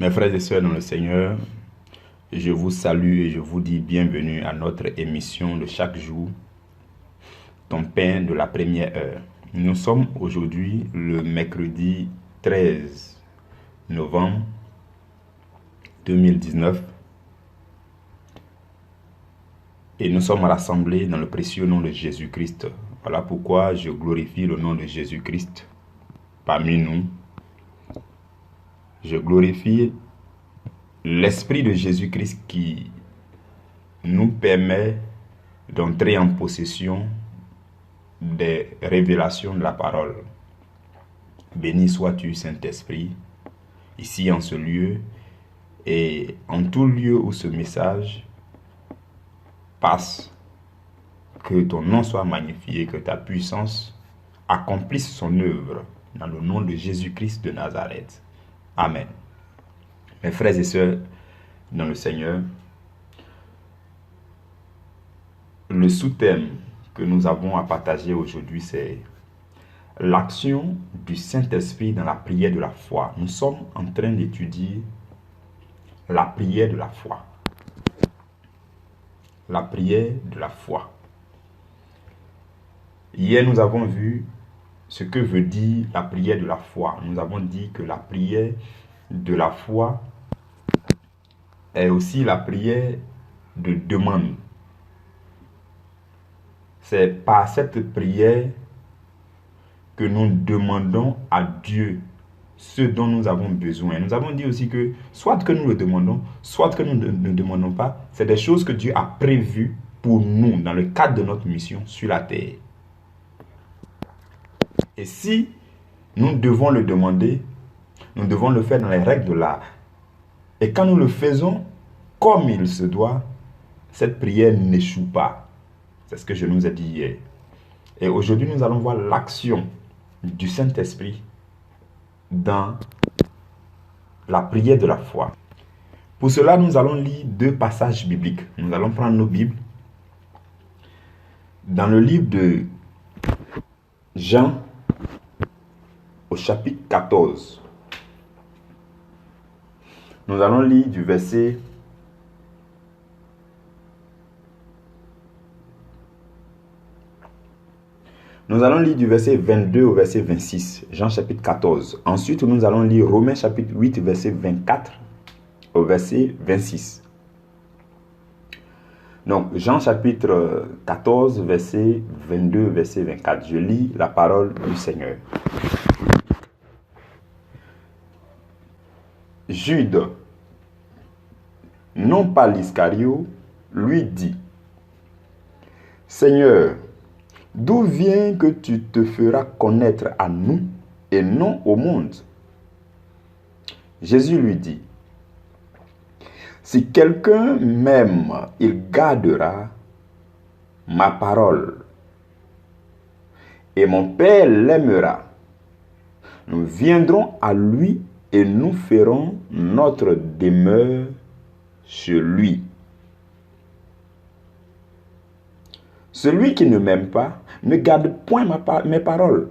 Mes frères et sœurs dans le Seigneur, je vous salue et je vous dis bienvenue à notre émission de chaque jour, ton pain de la première heure. Nous sommes aujourd'hui le mercredi 13 novembre 2019 et nous sommes rassemblés dans le précieux nom de Jésus-Christ. Voilà pourquoi je glorifie le nom de Jésus-Christ parmi nous. Je glorifie l'Esprit de Jésus-Christ qui nous permet d'entrer en possession des révélations de la parole. Béni sois-tu, Saint-Esprit, ici en ce lieu et en tout lieu où ce message passe. Que ton nom soit magnifié, que ta puissance accomplisse son œuvre dans le nom de Jésus-Christ de Nazareth. Amen. Mes frères et sœurs dans le Seigneur, le sous-thème que nous avons à partager aujourd'hui, c'est l'action du Saint-Esprit dans la prière de la foi. Nous sommes en train d'étudier la prière de la foi. La prière de la foi. Hier, nous avons vu ce que veut dire la prière de la foi. Nous avons dit que la prière de la foi est aussi la prière de demande. C'est par cette prière que nous demandons à Dieu ce dont nous avons besoin. Nous avons dit aussi que soit que nous le demandons, soit que nous ne demandons pas, c'est des choses que Dieu a prévues pour nous dans le cadre de notre mission sur la terre. Et si nous devons le demander, nous devons le faire dans les règles de l'art. Et quand nous le faisons comme il se doit, cette prière n'échoue pas. C'est ce que je nous ai dit hier. Et aujourd'hui, nous allons voir l'action du Saint-Esprit dans la prière de la foi. Pour cela, nous allons lire deux passages bibliques. Nous allons prendre nos Bibles. Dans le livre de Jean, au chapitre 14, nous allons lire du verset 22 au verset 26, Jean chapitre 14. Ensuite, nous allons lire Romains chapitre 8, verset 24 au verset 26. Donc, Jean chapitre 14, verset 22, verset 24. Je lis la parole du Seigneur. Jude, non pas l'Iscario, lui dit: Seigneur, d'où vient que tu te feras connaître à nous et non au monde? Jésus lui dit: Si quelqu'un m'aime, il gardera ma parole. Et mon Père l'aimera. Nous viendrons à lui et nous ferons notre demeure chez lui. Celui qui ne m'aime pas ne garde point mes paroles.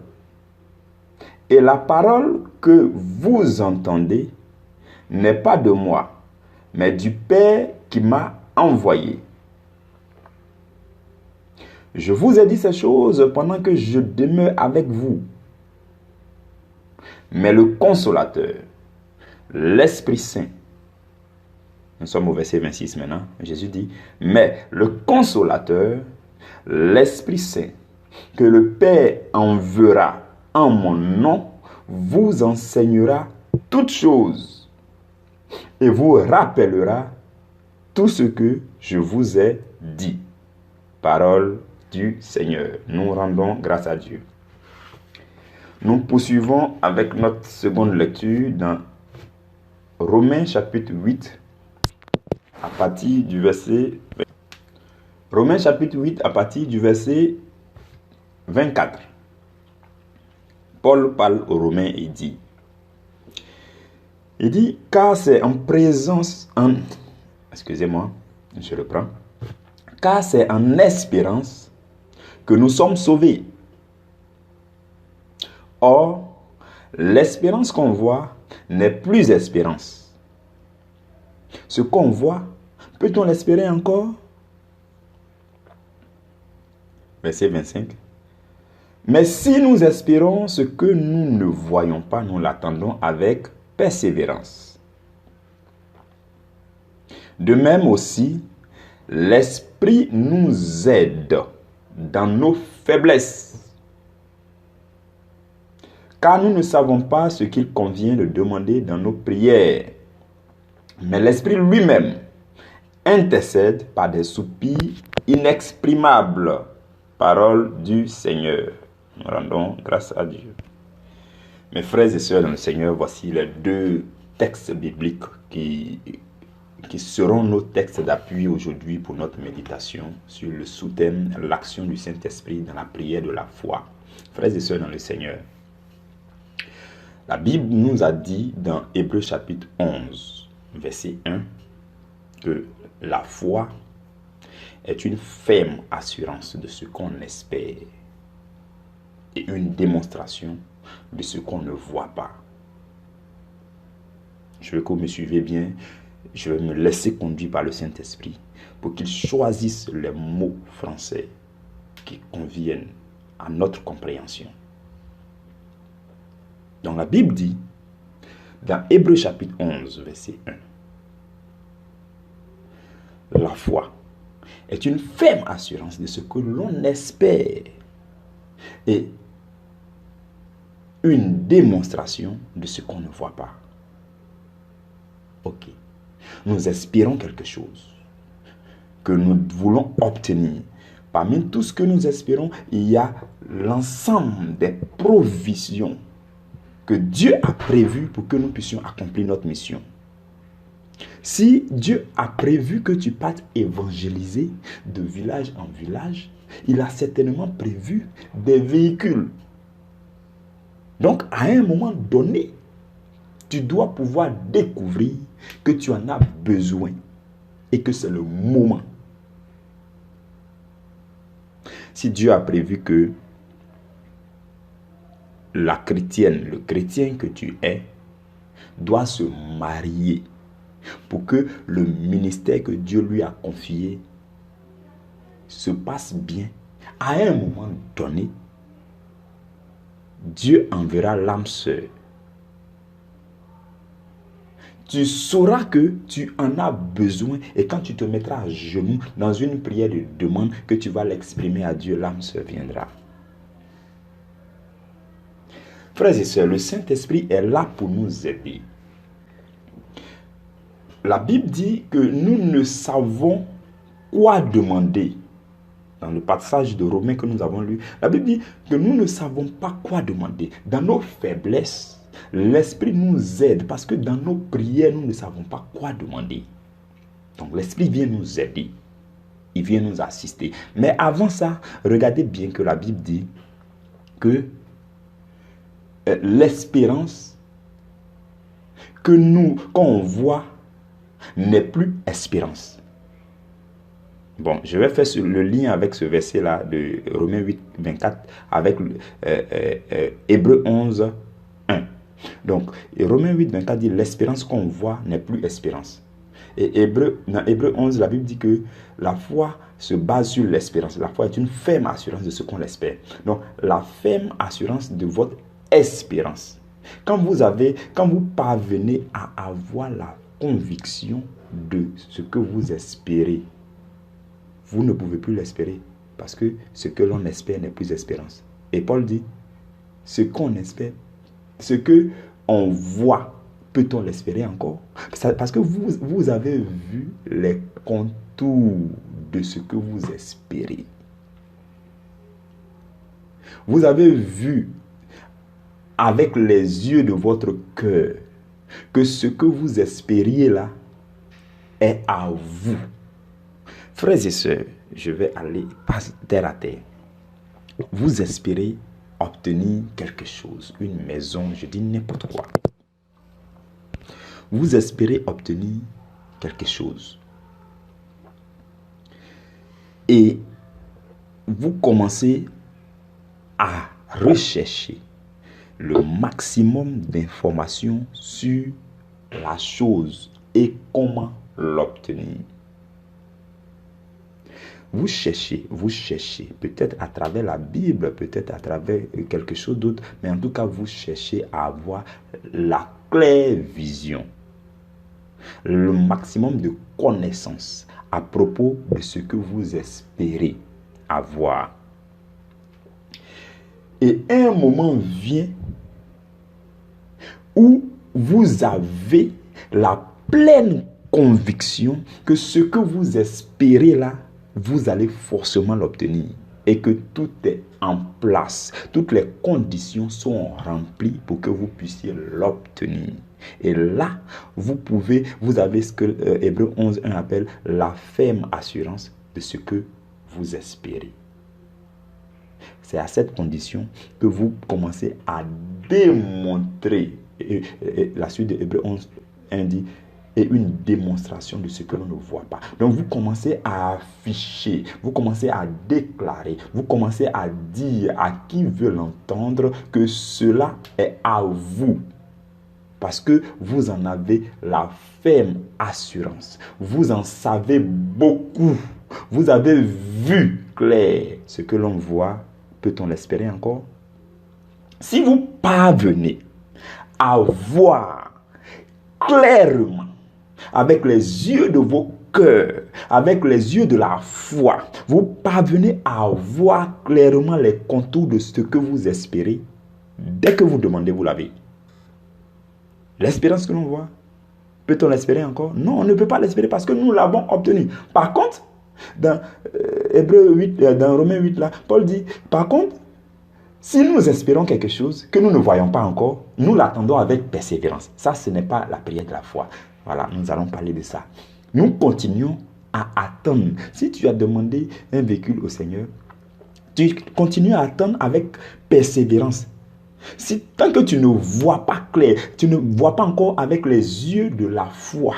Et la parole que vous entendez n'est pas de moi, mais du Père qui m'a envoyé. Je vous ai dit ces choses pendant que je demeure avec vous. Mais le Consolateur, l'Esprit Saint, nous sommes au verset 26 maintenant, Jésus dit: mais le Consolateur, l'Esprit Saint, que le Père enverra en mon nom, vous enseignera toutes choses et vous rappellera tout ce que je vous ai dit. Parole du Seigneur. Nous rendons grâce à Dieu. Nous poursuivons avec notre seconde lecture dans Romains chapitre 8 à partir du verset 24. Paul parle aux Romains et dit: car c'est car c'est en espérance que nous sommes sauvés. Or, l'espérance qu'on voit n'est plus espérance. ce qu'on voit, peut-on l'espérer encore? Verset 25. Mais si nous espérons ce que nous ne voyons pas, nous l'attendons avec persévérance. De même aussi, l'Esprit nous aide dans nos faiblesses, car nous ne savons pas ce qu'il convient de demander dans nos prières. Mais l'Esprit lui-même intercède par des soupirs inexprimables. Parole du Seigneur. Nous rendons grâce à Dieu. Mes frères et sœurs dans le Seigneur, voici les deux textes bibliques qui seront nos textes d'appui aujourd'hui pour notre méditation sur le sous-thème « L'action du Saint-Esprit dans la prière de la foi ». Frères et sœurs dans le Seigneur, la Bible nous a dit dans Hébreux chapitre 11, verset 1, que la foi est une ferme assurance de ce qu'on espère et une démonstration de ce qu'on ne voit pas. Je veux que vous me suivez bien. Je vais me laisser conduire par le Saint-Esprit pour qu'il choisisse les mots français qui conviennent à notre compréhension. Donc la Bible dit, dans Hébreux chapitre 11, verset 1, la foi est une ferme assurance de ce que l'on espère et une démonstration de ce qu'on ne voit pas. Ok. Nous espérons quelque chose que nous voulons obtenir. Parmi tout ce que nous espérons, il y a l'ensemble des provisions que Dieu a prévues pour que nous puissions accomplir notre mission. Si Dieu a prévu que tu partes évangéliser de village en village, il a certainement prévu des véhicules. Donc, à un moment donné, tu dois pouvoir découvrir que tu en as besoin et que c'est le moment. Si Dieu a prévu que la chrétienne, le chrétien que tu es, doit se marier pour que le ministère que Dieu lui a confié se passe bien, à un moment donné, Dieu enverra l'âme sœur. Tu sauras que tu en as besoin et quand tu te mettras à genoux dans une prière de demande que tu vas l'exprimer à Dieu, l'âme sœur viendra. Frères et sœurs, le Saint-Esprit est là pour nous aider. La Bible dit que nous ne savons quoi demander. Dans le passage de Romains que nous avons lu, la Bible dit que nous ne savons pas quoi demander. Dans nos faiblesses, l'Esprit nous aide parce que dans nos prières, nous ne savons pas quoi demander. Donc l'Esprit vient nous aider. Il vient nous assister. Mais avant ça, regardez bien que la Bible dit que l'espérance qu'on voit n'est plus espérance. Bon, je vais faire le lien avec ce verset-là de Romains 8, 24 avec Hébreux 11, 1. Donc, Romains 8, 24 dit l'espérance qu'on voit n'est plus espérance. Et dans Hébreux 11, la Bible dit que la foi se base sur l'espérance. La foi est une ferme assurance de ce qu'on espère. Donc, la ferme assurance de votre espérance. Quand vous parvenez à avoir la conviction de ce que vous espérez, vous ne pouvez plus l'espérer parce que ce que l'on espère n'est plus espérance. Et Paul dit, ce qu'on espère, ce que on voit, peut-on l'espérer encore? Parce que vous avez vu les contours de ce que vous espérez. Vous avez vu avec les yeux de votre cœur que ce que vous espériez là est à vous. Frères et sœurs, je vais aller terre à terre. Vous espérez obtenir quelque chose, une maison, je dis n'importe quoi. Vous espérez obtenir quelque chose. Et vous commencez à rechercher le maximum d'informations sur la chose et comment l'obtenir. Vous cherchez, peut-être à travers la Bible, peut-être à travers quelque chose d'autre, mais en tout cas, vous cherchez à avoir la claire vision, le maximum de connaissances à propos de ce que vous espérez avoir. Et un moment vient où vous avez la pleine conviction que ce que vous espérez là, vous allez forcément l'obtenir et que tout est en place. Toutes les conditions sont remplies pour que vous puissiez l'obtenir. Et là, vous avez ce que Hébreux 11:1 appelle la ferme assurance de ce que vous espérez. C'est à cette condition que vous commencez à démontrer. Et la suite de Hébreux 11:1 dit et une démonstration de ce que l'on ne voit pas. Donc vous commencez à afficher, vous commencez à déclarer, vous commencez à dire à qui veut l'entendre que cela est à vous. Parce que vous en avez la ferme assurance. Vous en savez beaucoup. Vous avez vu clair. Ce que l'on voit, peut-on l'espérer encore? Si vous parvenez à voir clairement, avec les yeux de vos cœurs, avec les yeux de la foi, vous parvenez à voir clairement les contours de ce que vous espérez. Dès que vous demandez, vous l'avez. L'espérance que l'on voit, peut-on l'espérer encore? Non, on ne peut pas l'espérer parce que nous l'avons obtenu. Par contre, dans Hébreux 8, dans Romains 8, là, Paul dit, par contre, si nous espérons quelque chose que nous ne voyons pas encore, nous l'attendons avec persévérance. Ça, ce n'est pas la prière de la foi. Voilà, nous allons parler de ça. Nous continuons à attendre. Si tu as demandé un véhicule au Seigneur, tu continues à attendre avec persévérance. Si tant que tu ne vois pas clair, tu ne vois pas encore avec les yeux de la foi,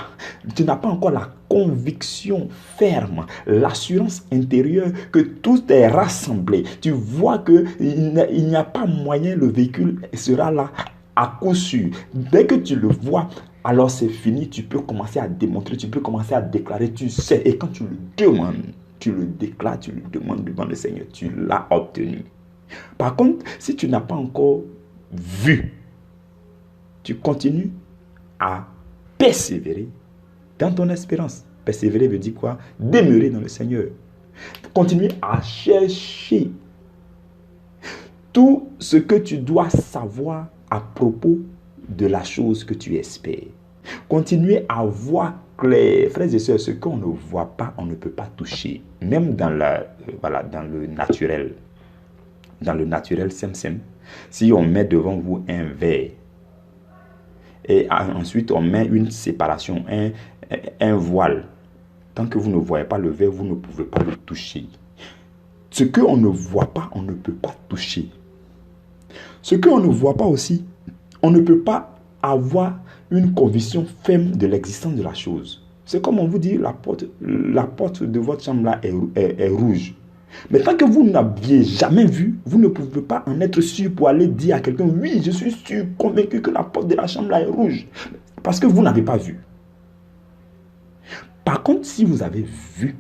tu n'as pas encore la conviction ferme, l'assurance intérieure que tout est rassemblé, tu vois qu'il n'y a pas moyen, le véhicule sera là à coup sûr. Dès que tu le vois, alors c'est fini, tu peux commencer à démontrer, tu peux commencer à déclarer, tu sais, et quand tu le demandes, tu le déclares, tu le demandes devant le Seigneur, tu l'as obtenu. Par contre, si tu n'as pas encore vu, tu continues à persévérer dans ton espérance. Persévérer veut dire quoi? Demeurer dans le Seigneur. Continuer à chercher tout ce que tu dois savoir à propos de la chose que tu espères. Continuer à voir clair. Frères et sœurs, ce qu'on ne voit pas, on ne peut pas toucher. Même dans le naturel. Dans le naturel, si on met devant vous un verre et ensuite on met une séparation, un voile, tant que vous ne voyez pas le verre, vous ne pouvez pas le toucher. Ce qu'on ne voit pas, on ne peut pas toucher. Ce qu'on ne voit pas aussi, on ne peut pas avoir une conviction ferme de l'existence de la chose. C'est comme on vous dit, la porte de votre chambre là est rouge. Mais tant que vous n'aviez jamais vu, vous ne pouvez pas en être sûr pour aller dire à quelqu'un, oui, je suis sûr, convaincu que la porte de la chambre là est rouge. Parce que vous n'avez pas vu. Par contre, si vous avez vu,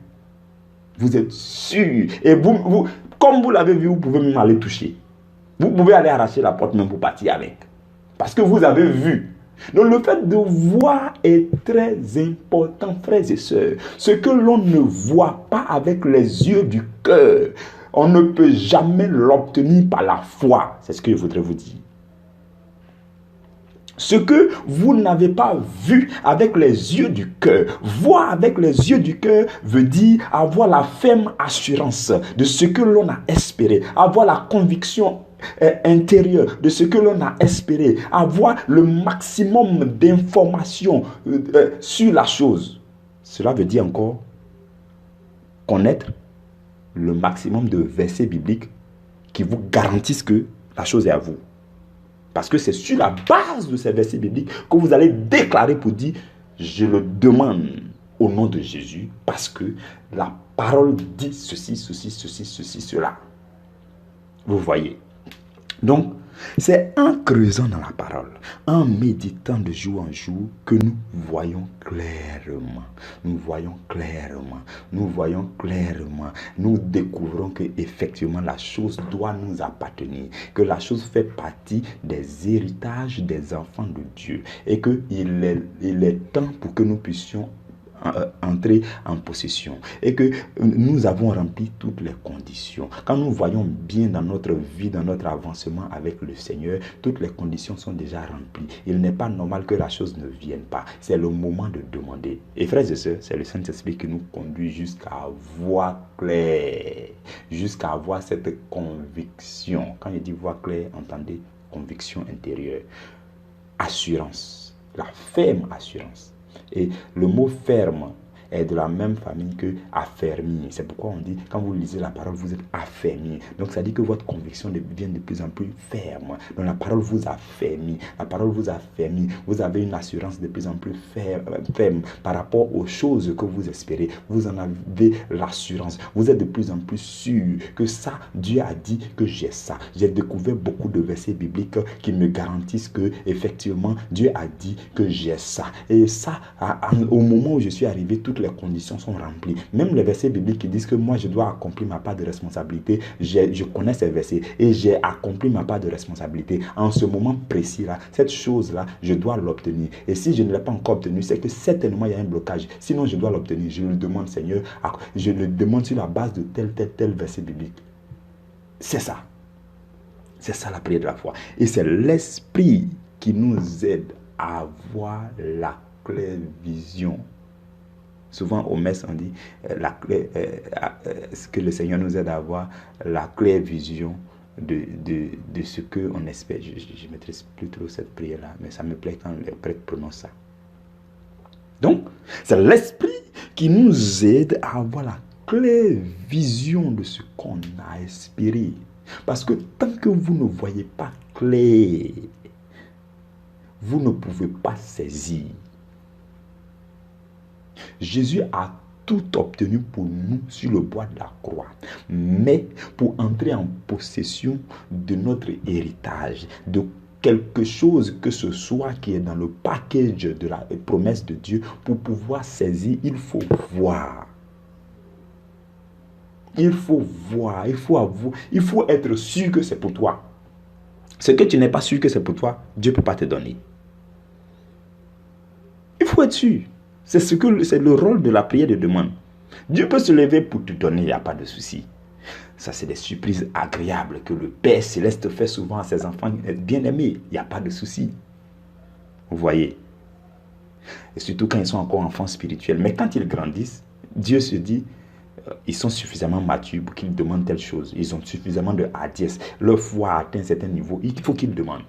vous êtes sûr. Et vous, comme vous l'avez vu, vous pouvez même aller toucher. Vous pouvez aller arracher la porte même pour partir avec. Parce que vous avez vu. Donc le fait de voir est très important, frères et sœurs. Ce que l'on ne voit pas avec les yeux du cœur, on ne peut jamais l'obtenir par la foi. C'est ce que je voudrais vous dire. Ce que vous n'avez pas vu avec les yeux du cœur, voir avec les yeux du cœur veut dire avoir la ferme assurance de ce que l'on a espéré, avoir la conviction intérieure de ce que l'on a espéré, avoir le maximum d'informations sur la chose. Cela veut dire encore connaître le maximum de versets bibliques qui vous garantissent que la chose est à vous. Parce que c'est sur la base de ces versets bibliques que vous allez déclarer pour dire « Je le demande au nom de Jésus parce que la parole dit ceci, ceci, ceci, ceci, cela. » Vous voyez. Donc, C'est en creusant dans la parole, en méditant de jour en jour, que nous voyons clairement. Nous voyons clairement. Nous voyons clairement. Nous découvrons que effectivement la chose doit nous appartenir. Que la chose fait partie des héritages des enfants de Dieu. Et qu'il est temps pour que nous puissions entrer en possession et que nous avons rempli toutes les conditions. Quand nous voyons bien dans notre vie, dans notre avancement avec le Seigneur, toutes les conditions sont déjà remplies. Il n'est pas normal que la chose ne vienne pas. C'est le moment de demander. Et frères et sœurs, c'est le Saint-Esprit qui nous conduit jusqu'à voir clair, jusqu'à avoir cette conviction. Quand je dis voir clair, entendez, conviction intérieure. Assurance, la ferme assurance. Et le mot ferme est de la même famille que affermi. C'est pourquoi on dit, quand vous lisez la parole, vous êtes affermi. Donc ça dit que votre conviction devient de plus en plus ferme. Donc la parole vous affermit. La parole vous affermit. Vous avez une assurance de plus en plus ferme par rapport aux choses que vous espérez. Vous en avez l'assurance. Vous êtes de plus en plus sûr que ça, Dieu a dit que j'ai ça. J'ai découvert beaucoup de versets bibliques qui me garantissent que effectivement Dieu a dit que j'ai ça. Et ça, au moment où je suis arrivé, toutes les conditions sont remplies. Même les versets bibliques qui disent que moi je dois accomplir ma part de responsabilité, je connais ces versets et j'ai accompli ma part de responsabilité. En ce moment précis-là, cette chose-là, je dois l'obtenir. Et si je ne l'ai pas encore obtenu, c'est que certainement il y a un blocage. Sinon je dois l'obtenir. Je le demande, Seigneur, je le demande sur la base de tel verset biblique. C'est ça. C'est ça la prière de la foi. Et c'est l'Esprit qui nous aide à avoir la claire vision. Souvent au messe on dit que le Seigneur nous aide à avoir la claire vision de ce qu'on espère. Je ne maîtrise plus trop cette prière-là, mais ça me plaît quand les prêtres prononcent ça. Donc, c'est l'Esprit qui nous aide à avoir la claire vision de ce qu'on a espéré. Parce que tant que vous ne voyez pas clair, vous ne pouvez pas saisir. Jésus a tout obtenu pour nous sur le bois de la croix. Mais pour entrer en possession de notre héritage, de quelque chose que ce soit qui est dans le package de la promesse de Dieu, pour pouvoir saisir, il faut voir. Il faut voir, il faut être sûr que c'est pour toi. Ce que tu n'es pas sûr que c'est pour toi, Dieu ne peut pas te donner. Il faut être sûr. C'est le rôle de la prière de demande. Dieu peut se lever pour te donner, il n'y a pas de souci. Ça, c'est des surprises agréables que le Père Céleste fait souvent à ses enfants bien-aimés. Il n'y a pas de souci. Vous voyez. Et surtout quand ils sont encore enfants spirituels. Mais quand ils grandissent, Dieu se dit, ils sont suffisamment matures pour qu'ils demandent telle chose. Ils ont suffisamment de hardiesse. Leur foi a atteint un certain niveau. Il faut qu'ils demandent.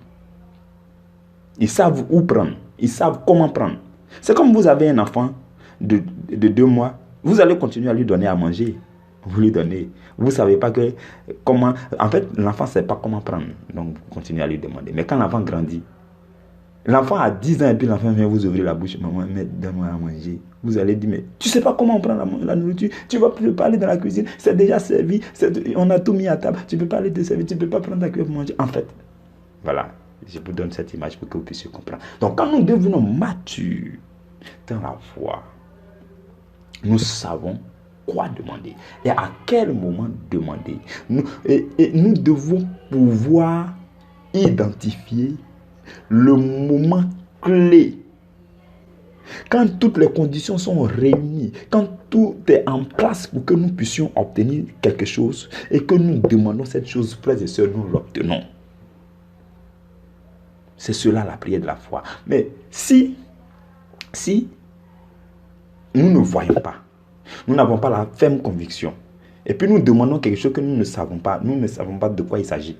Ils savent où prendre. Ils savent comment prendre. C'est comme vous avez un enfant de 2 mois, vous allez continuer à lui donner à manger. Vous lui donnez. Vous ne savez pas comment... En fait, l'enfant ne sait pas comment prendre. Donc, vous continuez à lui demander. Mais quand l'enfant grandit, l'enfant a 10 ans et puis l'enfant vient vous ouvrir la bouche. Maman, donne-moi à manger. Vous allez dire, mais tu ne sais pas comment on prend la nourriture. Tu vas pas aller dans la cuisine. C'est déjà servi. On a tout mis à table. Tu ne peux pas aller te servir. Tu ne peux pas prendre ta cuillère pour manger. En fait, voilà. Je vous donne cette image pour que vous puissiez comprendre. Donc, quand nous devenons matures dans la foi, nous savons quoi demander et à quel moment demander. Nous devons pouvoir identifier le moment clé. Quand toutes les conditions sont réunies, quand tout est en place pour que nous puissions obtenir quelque chose et que nous demandons cette chose, frères et sœurs, nous l'obtenons. C'est cela la prière de la foi. Mais si nous ne voyons pas, nous n'avons pas la ferme conviction, et puis nous demandons quelque chose que nous ne savons pas de quoi il s'agit,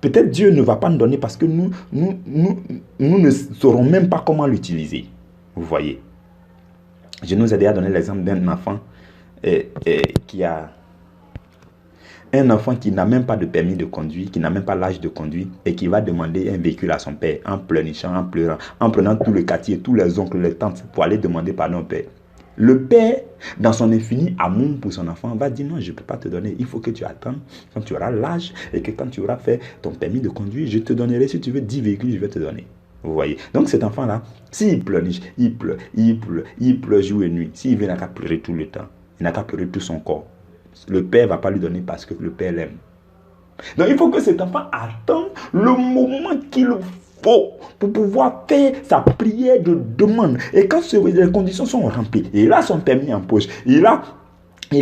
peut-être Dieu ne va pas nous donner parce que nous ne saurons même pas comment l'utiliser. Vous voyez. Je nous ai déjà donné l'exemple d'un enfant qui n'a même pas de permis de conduire, qui n'a même pas l'âge de conduire et qui va demander un véhicule à son père en pleurnichant, en pleurant, en prenant tout le quartier, tous les oncles, les tantes pour aller demander pardon au père. Le père, dans son infini amour pour son enfant, va dire non, je ne peux pas te donner. Il faut que tu attendes quand tu auras l'âge et que quand tu auras fait ton permis de conduire, je te donnerai, si tu veux, 10 véhicules, je vais te donner. Vous voyez. Donc cet enfant-là, s'il pleurniche, il pleure jour et nuit. S'il vient, il n'a qu'à pleurer tout le temps. Il n'a qu'à pleurer tout son corps. Le père ne va pas lui donner parce que le père l'aime. Donc il faut que cet enfant attende le moment qu'il faut pour pouvoir faire sa prière de demande. Et quand les conditions sont remplies, il a son permis en poche, il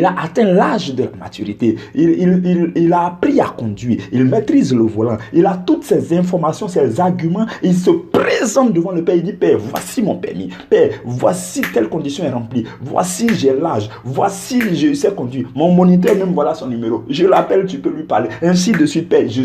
a atteint l'âge de la maturité. Il a appris à conduire. Il maîtrise le volant. Il a toutes ces informations, ces arguments. Il se présente devant le Père. Il dit, Père, voici mon permis. Père, voici telle condition est remplie. Voici, j'ai l'âge. Voici, je sais conduire. Mon moniteur, même voilà son numéro. Je l'appelle, tu peux lui parler. Ainsi de suite, Père, je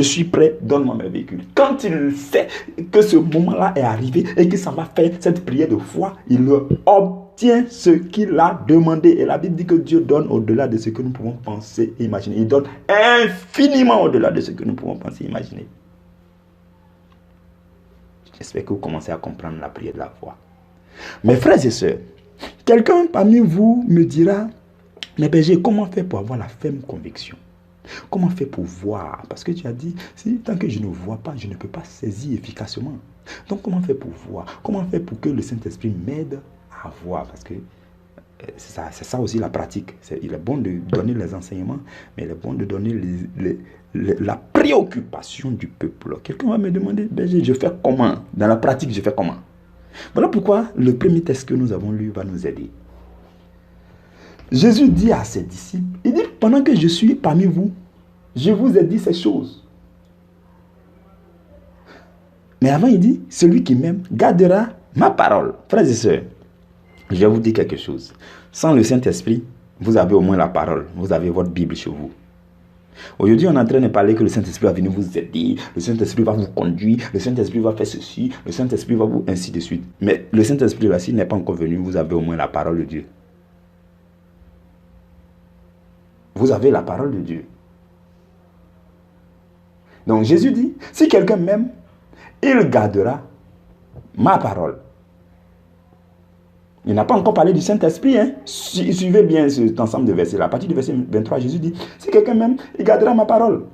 suis prêt. Donne-moi mes véhicules. Quand il sait que ce moment-là est arrivé et qu'il s'en va faire cette prière de foi, il le obtient ce qu'il a demandé. Et la Bible dit que Dieu donne au-delà de ce que nous pouvons penser et imaginer. Il donne infiniment au-delà de ce que nous pouvons penser et imaginer. J'espère que vous commencez à comprendre la prière de la foi. Mes frères et sœurs, quelqu'un parmi vous me dira, mais berger, comment faire pour avoir la ferme conviction? Comment faire pour voir? Parce que tu as dit, tant que je ne vois pas, je ne peux pas saisir efficacement. Donc comment faire pour voir? Comment faire pour que le Saint-Esprit m'aide à voir? Parce que c'est ça aussi la pratique. Il est bon de donner les enseignements, mais il est bon de donner la préoccupation du peuple. Quelqu'un va me demander, berger, je fais comment? Dans la pratique, je fais comment? Voilà pourquoi le premier texte que nous avons lu va nous aider. Jésus dit à ses disciples, il dit, pendant que je suis parmi vous, je vous ai dit ces choses. Mais avant, il dit, celui qui m'aime gardera ma parole. Frères et sœurs, je vais vous dire quelque chose. Sans le Saint-Esprit, vous avez au moins la parole. Vous avez votre Bible chez vous. Aujourd'hui, on est en train de parler que le Saint-Esprit va venir vous aider, le Saint-Esprit va vous conduire, le Saint-Esprit va faire ceci, le Saint-Esprit va vous ainsi de suite. Mais le Saint-Esprit, là, s'il n'est pas encore venu, vous avez au moins la parole de Dieu. Vous avez la parole de Dieu. Donc Jésus dit, si quelqu'un m'aime, il gardera ma parole. Il n'a pas encore parlé du Saint-Esprit. Suivez bien cet ensemble de versets. À partir du verset 23, Jésus dit, si quelqu'un m'aime, il gardera ma parole.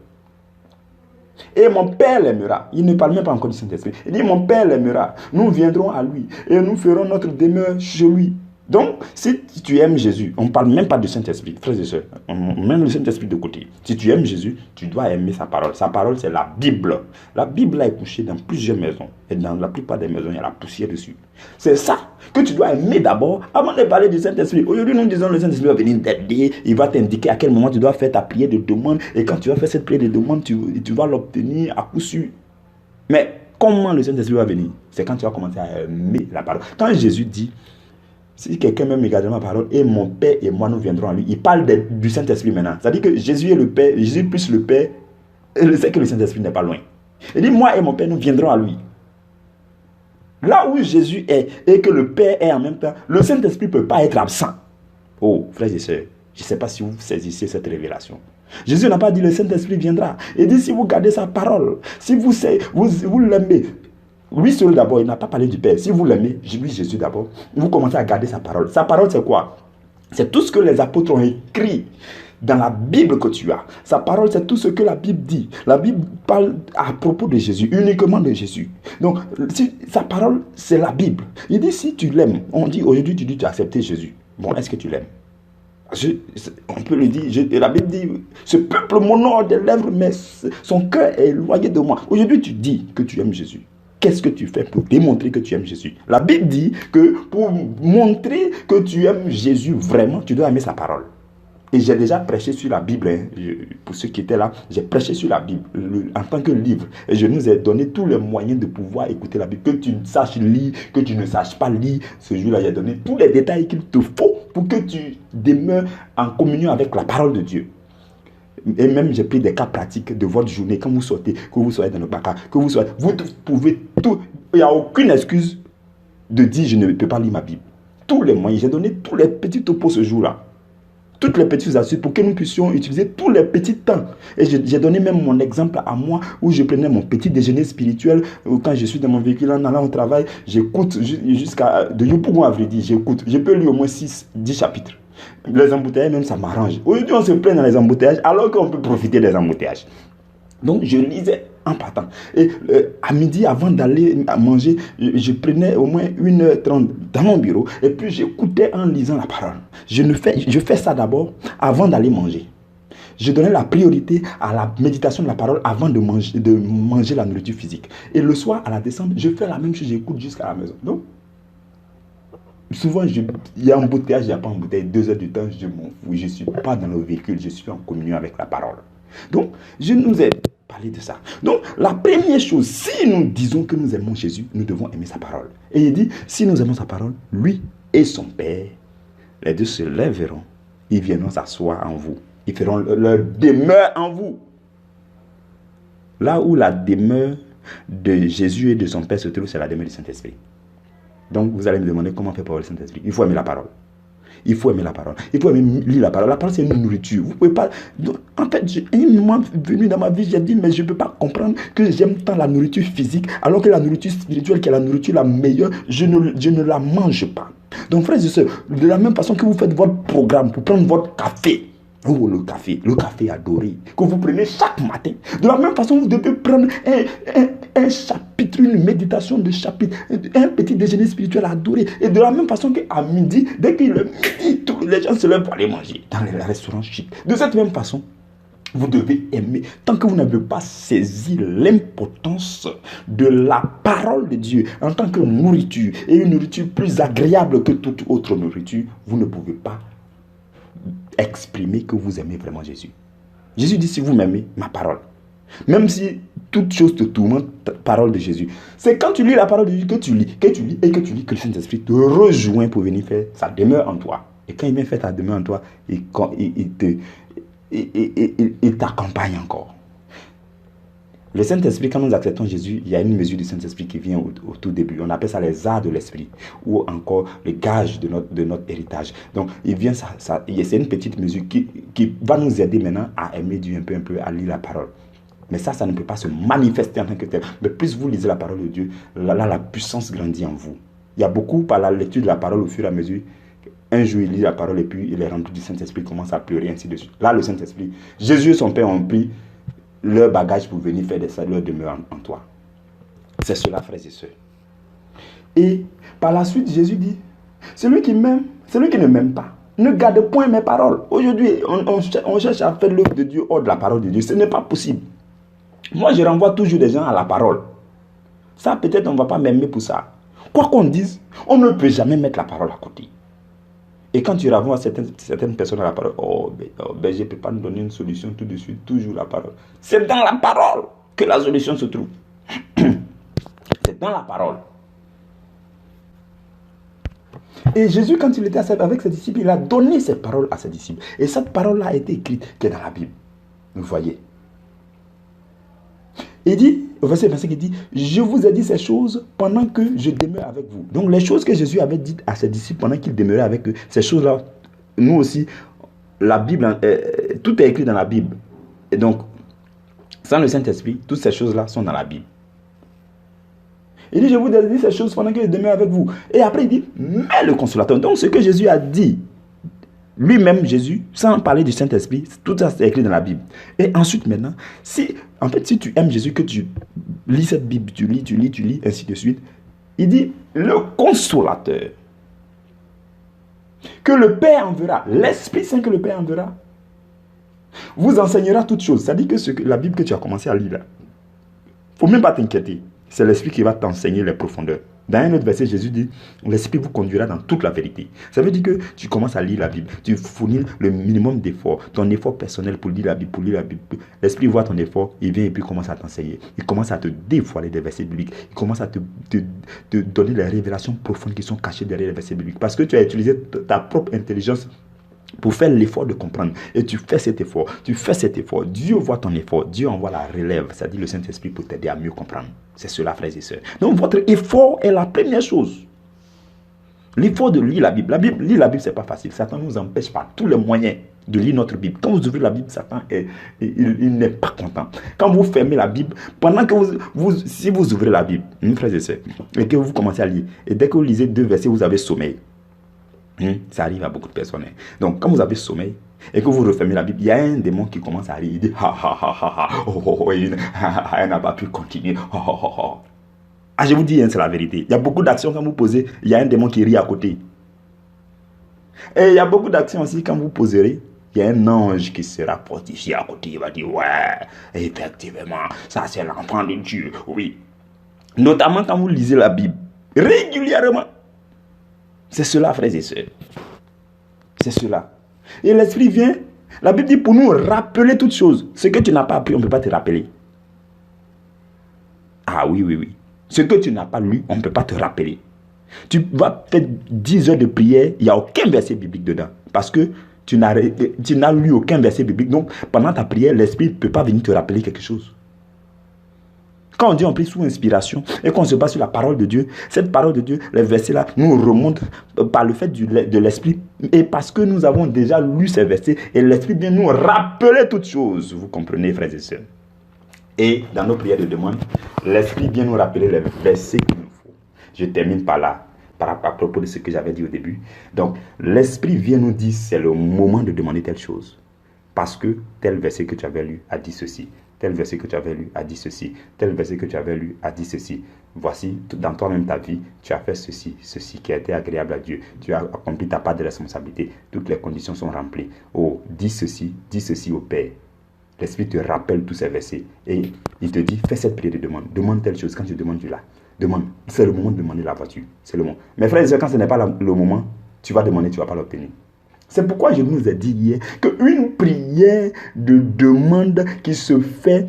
Et mon Père l'aimera. Il ne parle même pas encore du Saint-Esprit. Il dit, mon Père l'aimera. Nous viendrons à lui et nous ferons notre demeure chez lui. Donc, si tu aimes Jésus, on ne parle même pas du Saint-Esprit, frères et sœurs, on met le Saint-Esprit de côté. Si tu aimes Jésus, tu dois aimer sa parole. Sa parole, c'est la Bible. La Bible est couchée dans plusieurs maisons. Et dans la plupart des maisons, il y a la poussière dessus. C'est ça que tu dois aimer d'abord avant de parler du Saint-Esprit. Aujourd'hui, nous disons que le Saint-Esprit va venir t'aider. Il va t'indiquer à quel moment tu dois faire ta prière de demande. Et quand tu vas faire cette prière de demande, tu vas l'obtenir à coup sûr. Mais comment le Saint-Esprit va venir? C'est quand tu vas commencer à aimer la parole. Quand Jésus dit, si quelqu'un m'aime, il gardera ma parole, et mon Père et moi, nous viendrons à lui. Il parle du Saint-Esprit maintenant. C'est-à-dire que Jésus est le Père, Jésus plus le Père, il sait que le Saint-Esprit n'est pas loin. Il dit, moi et mon Père, nous viendrons à lui. Là où Jésus est, et que le Père est en même temps, le Saint-Esprit ne peut pas être absent. Oh, frères et sœurs, je ne sais pas si vous saisissez cette révélation. Jésus n'a pas dit, le Saint-Esprit viendra. Il dit, si vous gardez sa parole, si vous l'aimez, lui seul d'abord, il n'a pas parlé du Père. Si vous l'aimez, lui Jésus d'abord, vous commencez à garder sa parole. Sa parole, c'est quoi? C'est tout ce que les apôtres ont écrit dans la Bible que tu as. Sa parole, c'est tout ce que la Bible dit. La Bible parle à propos de Jésus, uniquement de Jésus. Donc, sa parole, c'est la Bible. Il dit, si tu l'aimes, on dit aujourd'hui, tu dis, tu as accepté Jésus. Bon, est-ce que tu l'aimes? On peut le dire, la Bible dit, ce peuple m'honore des lèvres, mais son cœur est éloigné de moi. Aujourd'hui, tu dis que tu aimes Jésus. Qu'est-ce que tu fais pour démontrer que tu aimes Jésus? La Bible dit que pour montrer que tu aimes Jésus vraiment, tu dois aimer sa parole. Et j'ai déjà prêché sur la Bible, pour ceux qui étaient là, j'ai prêché sur la Bible en tant que livre. Et je nous ai donné tous les moyens de pouvoir écouter la Bible. Que tu saches lire, que tu ne saches pas lire, ce jour-là, j'ai donné tous les détails qu'il te faut pour que tu demeures en communion avec la parole de Dieu. Et même j'ai pris des cas pratiques de votre journée, quand vous sortez, que vous soyez dans le bac, que vous soyez, vous pouvez tout, il n'y a aucune excuse de dire je ne peux pas lire ma Bible. Tous les moyens, j'ai donné tous les petits topos ce jour-là. toutes les petites astuces pour que nous puissions utiliser tous les petits temps. Et j'ai donné même mon exemple à moi où je prenais mon petit déjeuner spirituel quand je suis dans mon véhicule en allant au travail, j'écoute jusqu'à de Yopougon à Vredi, j'écoute. Je peux lire au moins 10 chapitres. Les embouteillages même ça m'arrange. Aujourd'hui on se plaint dans les embouteillages alors qu'on peut profiter des embouteillages. Donc je lisais en partant. Et à midi, avant d'aller manger, je prenais au moins 1h30 dans mon bureau et puis j'écoutais en lisant la parole. Je fais ça d'abord avant d'aller manger. Je donnais la priorité à la méditation de la parole avant de manger la nourriture physique. Et le soir, à la descente, je fais la même chose, j'écoute jusqu'à la maison. Donc, souvent, il y a embouteillage, il n'y a pas embouteillage. 2 heures du temps, je m'en fous. Je ne suis pas dans le véhicule, je suis en communion avec la parole. Donc, je nous ai parlé de ça. Donc, la première chose, si nous disons que nous aimons Jésus, nous devons aimer sa parole. Et il dit, si nous aimons sa parole, lui et son Père, les deux se lèveront, ils viendront s'asseoir en vous. Ils feront leur demeure en vous. Là où la demeure de Jésus et de son Père se trouve, c'est la demeure du Saint-Esprit. Donc, vous allez me demander comment faire pour le Saint-Esprit. Il faut aimer la parole. Il faut aimer la parole. Il faut aimer lire la parole. La parole, c'est une nourriture. Vous pouvez pas... Donc, en fait, un moment venu dans ma vie, j'ai dit, mais je ne peux pas comprendre que j'aime tant la nourriture physique, alors que la nourriture spirituelle, qui est la nourriture la meilleure, je ne la mange pas. Donc, frères et sœurs, de la même façon que vous faites votre programme pour prendre votre café, oh, le café adoré, que vous prenez chaque matin. De la même façon, vous devez prendre un chapitre, une méditation de chapitre, un petit déjeuner spirituel adoré. Et de la même façon qu'à midi, dès qu'il est midi, tous les gens se lèvent pour aller manger dans les restaurants chics. De cette même façon, vous devez aimer. Tant que vous n'avez pas saisi l'importance de la parole de Dieu en tant que nourriture, et une nourriture plus agréable que toute autre nourriture, vous ne pouvez pas exprimer que vous aimez vraiment Jésus. Jésus dit, si vous m'aimez, ma parole. Même si toute chose te tourmente, parole de Jésus. C'est quand tu lis la parole de Jésus que tu lis, que le Saint-Esprit te rejoint pour venir faire sa demeure en toi. Et quand il vient faire ta demeure en toi, il t'accompagne encore. Le Saint-Esprit, quand nous acceptons Jésus, il y a une mesure du Saint-Esprit qui vient au tout début. On appelle ça les arts de l'Esprit, ou encore les gages de notre héritage. Donc, il vient c'est une petite mesure qui va nous aider maintenant à aimer Dieu un peu, à lire la parole. Mais ça ne peut pas se manifester en tant que tel. Mais plus vous lisez la parole de Dieu, là, la puissance grandit en vous. Il y a beaucoup par la lecture de la parole au fur et à mesure. Un jour, il lit la parole et puis il est rempli du Saint-Esprit, il commence à pleurer, ainsi de suite. Là, le Saint-Esprit, Jésus et son Père ont pris leur bagage pour venir faire leur demeure en toi. C'est cela, frères et sœurs. Et par la suite, Jésus dit, celui qui m'aime, celui qui ne m'aime pas, ne garde point mes paroles. Aujourd'hui, on cherche à faire l'œuvre de Dieu hors de la parole de Dieu. Ce n'est pas possible. Moi, je renvoie toujours des gens à la parole. Ça, peut-être, on ne va pas m'aimer pour ça. Quoi qu'on dise, on ne peut jamais mettre la parole à côté. Et quand tu renvoies certaines personnes à la parole, je ne peux pas nous donner une solution tout de suite, toujours la parole. C'est dans la parole que la solution se trouve. C'est dans la parole. Et Jésus, quand il était avec ses disciples, il a donné ses paroles à ses disciples. Et cette parole-là a été écrite, qui est dans la Bible. Vous voyez. Il dit, au verset 25, il dit, je vous ai dit ces choses pendant que je demeure avec vous. Donc les choses que Jésus avait dites à ses disciples pendant qu'il demeurait avec eux, ces choses-là, nous aussi, la Bible, tout est écrit dans la Bible. Et donc, sans le Saint-Esprit, toutes ces choses-là sont dans la Bible. Il dit, je vous ai dit ces choses pendant que je demeure avec vous. Et après, il dit, mais le consolateur. Donc, ce que Jésus a dit, lui-même, Jésus, sans parler du Saint-Esprit, tout ça c'est écrit dans la Bible. Et ensuite, maintenant, si tu aimes Jésus, que tu lis cette Bible, tu lis, ainsi de suite, il dit, le consolateur, que le Père enverra, l'Esprit Saint que le Père enverra, vous enseignera toutes choses. C'est-à-dire que la Bible que tu as commencé à lire là, il ne faut même pas t'inquiéter. C'est l'Esprit qui va t'enseigner les profondeurs. Dans un autre verset, Jésus dit, l'Esprit vous conduira dans toute la vérité. Ça veut dire que tu commences à lire la Bible. Tu fournis le minimum d'efforts, ton effort personnel pour lire la Bible, L'Esprit voit ton effort, il vient et puis commence à t'enseigner. Il commence à te dévoiler des versets bibliques. Il commence à te donner les révélations profondes qui sont cachées derrière les versets bibliques. Parce que tu as utilisé ta propre intelligence pour faire l'effort de comprendre. Et tu fais cet effort. Dieu voit ton effort. Dieu envoie la relève. C'est-à-dire le Saint-Esprit pour t'aider à mieux comprendre. C'est cela, frères et sœurs. Donc votre effort est la première chose. L'effort de lire la Bible. Lire la Bible, c'est pas facile. Satan nous empêche par tous les moyens de lire notre Bible. Quand vous ouvrez la Bible, Satan, il n'est pas content. Quand vous fermez la Bible, pendant que si vous ouvrez la Bible, mes frères et sœurs, et que vous commencez à lire, et dès que vous lisez 2 versets, vous avez sommeil. Ça arrive à beaucoup de personnes. Donc, quand vous avez sommeil, et que vous refermez la Bible, il y a un démon qui commence à rire. Il dit, ha ha ha ha ha, oh, oh, oh, elle n'a pas pu continuer. Oh, oh, oh, oh. Ah, je vous dis, c'est la vérité. Il y a beaucoup d'actions quand vous posez, il y a un démon qui rit à côté. Et il y a beaucoup d'actions aussi quand vous poserez, il y a un ange qui sera fortifié à côté. Il va dire, ouais, effectivement, ça c'est l'enfant de Dieu. Oui. Notamment quand vous lisez la Bible, régulièrement. C'est cela, frères et sœurs. C'est cela. Et l'Esprit vient, la Bible dit pour nous rappeler toutes choses. Ce que tu n'as pas appris, on ne peut pas te rappeler. Ah oui, oui, oui. Ce que tu n'as pas lu, on ne peut pas te rappeler. Tu vas faire 10 heures de prière, il n'y a aucun verset biblique dedans. Parce que tu n'as lu aucun verset biblique. Donc, pendant ta prière, l'Esprit ne peut pas venir te rappeler quelque chose. Quand on dit on prie sous inspiration et qu'on se base sur la parole de Dieu, cette parole de Dieu, les versets-là, nous remontent par le fait de l'Esprit. Et parce que nous avons déjà lu ces versets, et l'Esprit vient nous rappeler toutes choses. Vous comprenez, frères et sœurs? Et dans nos prières de demande, l'Esprit vient nous rappeler les versets qu'il nous faut. Je termine par là, à propos de ce que j'avais dit au début. Donc, l'Esprit vient nous dire c'est le moment de demander telle chose. Parce que tel verset que tu avais lu a dit ceci. Tel verset que tu avais lu a dit ceci. Tel verset que tu avais lu a dit ceci. Voici, dans toi-même ta vie, tu as fait ceci qui a été agréable à Dieu. Tu as accompli ta part de responsabilité. Toutes les conditions sont remplies. Oh, dis ceci au Père. L'Esprit te rappelle tous ces versets. Et il te dit, fais cette prière de demande. Demande telle chose. Quand tu demandes, tu l'as. Demande. C'est le moment de demander la voiture. C'est le moment. Mais frères et sœurs, quand ce n'est pas le moment, tu vas demander, tu ne vas pas l'obtenir. C'est pourquoi je nous ai dit hier qu'une prière de demande qui se fait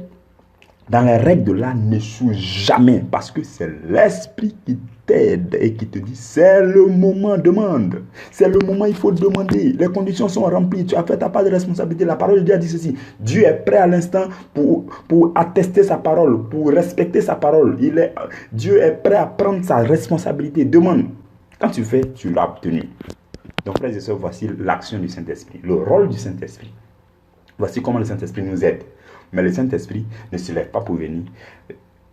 dans les règles de l'art n'échoue jamais. Parce que c'est l'Esprit qui t'aide et qui te dit c'est le moment, demande. C'est le moment, il faut demander. Les conditions sont remplies. Tu as fait ta part de responsabilité. La parole de Dieu a dit ceci. Dieu est prêt à l'instant pour attester sa parole, pour respecter sa parole. Dieu est prêt à prendre sa responsabilité. Demande. Quand tu fais, tu l'as obtenu. Donc, frères et sœurs, voici l'action du Saint-Esprit, le rôle du Saint-Esprit. Voici comment le Saint-Esprit nous aide. Mais le Saint-Esprit ne se lève pas pour venir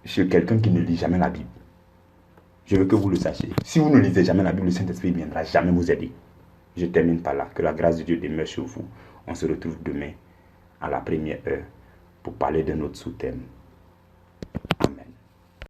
chez quelqu'un qui ne lit jamais la Bible. Je veux que vous le sachiez. Si vous ne lisez jamais la Bible, le Saint-Esprit ne viendra jamais vous aider. Je termine par là. Que la grâce de Dieu demeure sur vous. On se retrouve demain à la première heure pour parler de notre sous-thème.